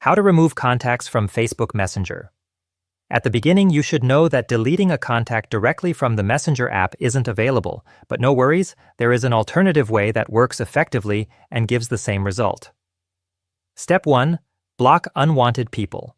How to remove contacts from Facebook Messenger. At the beginning, you should know that deleting a contact directly from the Messenger app isn't available, but no worries, there is an alternative way that works effectively and gives the same result. Step 1. Block unwanted people.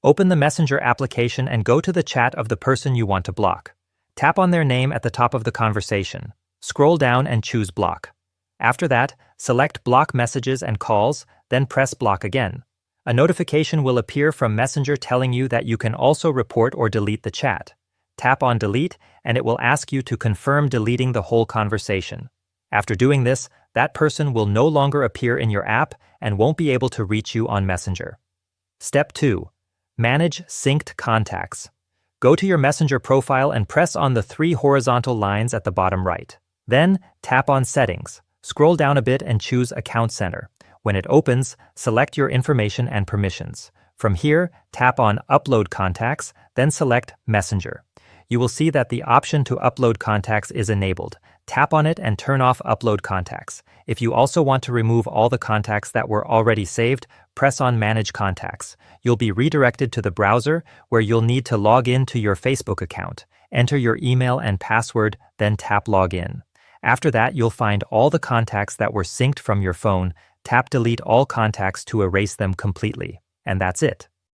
Open the Messenger application and go to the chat of the person you want to block. Tap on their name at the top of the conversation. Scroll down and choose Block. After that, select Block Messages and Calls, then press Block again. A notification will appear from Messenger telling you that you can also report or delete the chat. Tap on Delete, and it will ask you to confirm deleting the whole conversation. After doing this, that person will no longer appear in your app and won't be able to reach you on Messenger. Step 2. Manage synced contacts. Go to your Messenger profile and press on the 3 horizontal lines at the bottom right. Then, tap on Settings. Scroll down a bit and choose Account Center. When it opens, select your information and permissions. From here, tap on Upload Contacts, then select Messenger. You will see that the option to upload contacts is enabled. Tap on it and turn off Upload Contacts. If you also want to remove all the contacts that were already saved, press on Manage Contacts. You'll be redirected to the browser where you'll need to log in to your Facebook account. Enter your email and password, then tap Login. After that, you'll find all the contacts that were synced from your phone. Tap Delete all contacts to erase them completely. And that's it.